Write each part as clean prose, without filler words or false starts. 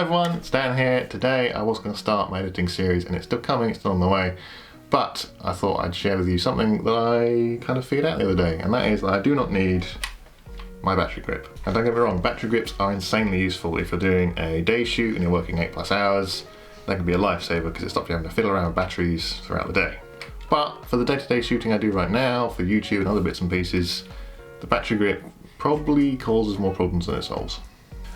Hi everyone, it's Dan here. Today I was going to start my editing series and it's still coming, it's still on the way, but I thought I'd share with you something that I kind of figured out the other day, and that is that I do not need my battery grip. And don't get me wrong, battery grips are insanely useful if you're doing a day shoot and you're working 8+ hours. That can be a lifesaver because it stops you having to fiddle around with batteries throughout the day. But for the day-to-day shooting I do right now, for YouTube and other bits and pieces, the battery grip probably causes more problems than it solves.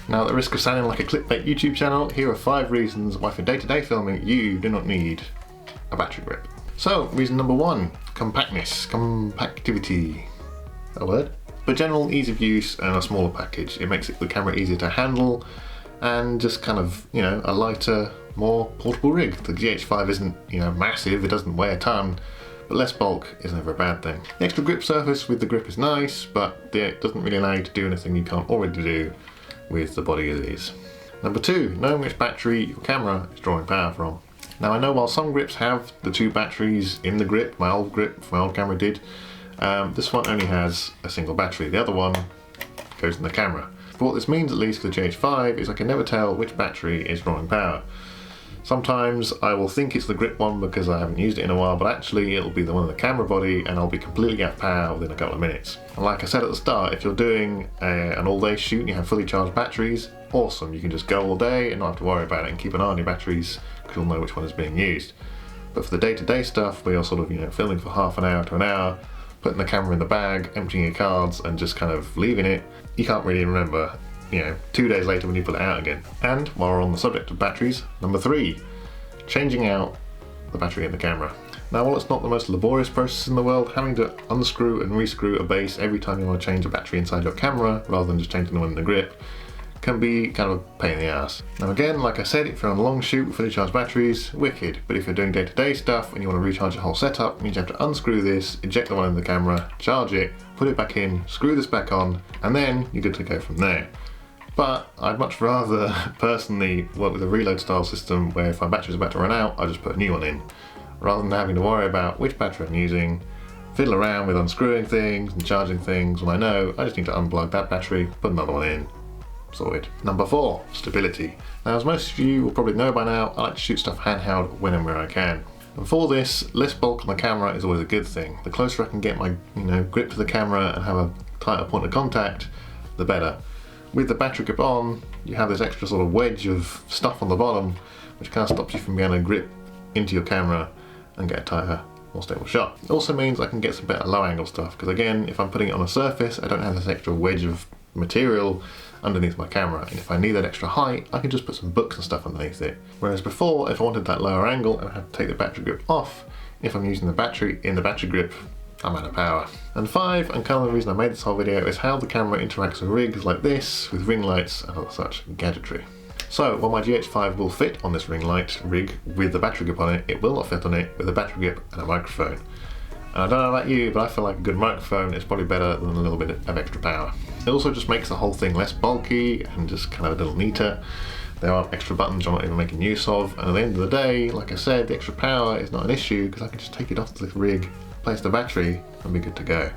Now, at the risk of sounding like a clickbait YouTube channel, here are 5 reasons why for day-to-day filming you do not need a battery grip. So, reason number 1, compactness, compactivity, a word? But general ease of use and a smaller package. It makes the camera easier to handle and just kind of, a lighter, more portable rig. The GH5 isn't, massive, it doesn't weigh a ton, but less bulk is never a bad thing. The extra grip surface with the grip is nice, but it doesn't really allow you to do anything you can't already do with the body of these. Number 2, knowing which battery your camera is drawing power from. Now I know while some grips have the 2 batteries in the grip, my old camera did, this one only has a single battery. The other one goes in the camera. But what this means, at least for the GH5, is I can never tell which battery is drawing power. Sometimes I will think it's the grip one because I haven't used it in a while, but actually it'll be the one in the camera body and I'll be completely out of power within a couple of minutes. And like I said at the start, if you're doing an all-day shoot and you have fully charged batteries, awesome, you can just go all day and not have to worry about it and keep an eye on your batteries because you'll know which one is being used. But for the day-to-day stuff, where you're sort of filming for half an hour to an hour, putting the camera in the bag, emptying your cards and just kind of leaving it, you can't really remember 2 days later when you pull it out again. And while we're on the subject of batteries, number 3, changing out the battery in the camera. Now, while it's not the most laborious process in the world, having to unscrew and rescrew a base every time you want to change a battery inside your camera rather than just changing the one in the grip can be kind of a pain in the ass. Now again, like I said, if you're on a long shoot with fully charged batteries, wicked, but if you're doing day-to-day stuff and you want to recharge your whole setup, it means you have to unscrew this, eject the one in the camera, charge it, put it back in, screw this back on, and then you're good to go from there. But I'd much rather personally work with a reload style system where if my battery's about to run out, I just put a new one in, rather than having to worry about which battery I'm using, fiddle around with unscrewing things and charging things when I know I just need to unplug that battery, put another one in, sorted. Number 4, stability. Now, as most of you will probably know by now, I like to shoot stuff handheld when and where I can. And for this, less bulk on the camera is always a good thing. The closer I can get my grip to the camera and have a tighter point of contact, the better. With the battery grip on, you have this extra sort of wedge of stuff on the bottom, which kind of stops you from being able to grip into your camera and get a tighter, more stable shot. It also means I can get some better low angle stuff, because again, if I'm putting it on a surface, I don't have this extra wedge of material underneath my camera, and if I need that extra height, I can just put some books and stuff underneath it. Whereas before, if I wanted that lower angle, I would have to take the battery grip off. If I'm using the battery in the battery grip, I'm out of power. And 5, and kind of the reason I made this whole video, is how the camera interacts with rigs like this, with ring lights and other such gadgetry. So, while my GH5 will fit on this ring light rig with the battery grip on it, it will not fit on it with a battery grip and a microphone. And I don't know about you, but I feel like a good microphone is probably better than a little bit of extra power. It also just makes the whole thing less bulky and just kind of a little neater. There aren't extra buttons I'm not even making use of, and at the end of the day, like I said, the extra power is not an issue because I can just take it off the rig, place the battery, and be good to go.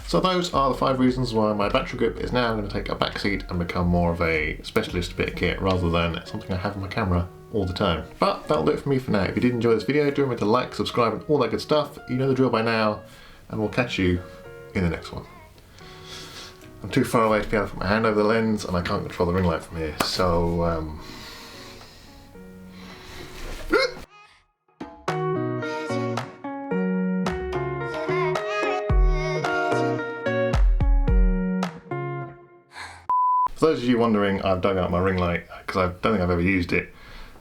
So those are the 5 reasons why my battery grip is now going to take a backseat and become more of a specialist bit of kit rather than something I have on my camera all the time. But that'll do it for me for now. If you did enjoy this video, do remember to like, subscribe and all that good stuff. You know the drill by now, and we'll catch you in the next one. I'm too far away to be able to put my hand over the lens and I can't control the ring light from here, so For those of you wondering, I've dug out my ring light because I don't think I've ever used it,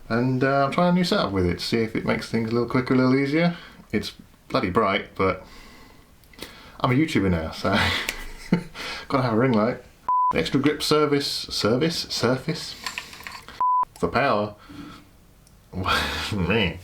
and I'm trying a new setup with it to see if it makes things a little quicker, a little easier. It's bloody bright, but I'm a YouTuber now, so gotta have a ring light. The extra grip surface for power. Man.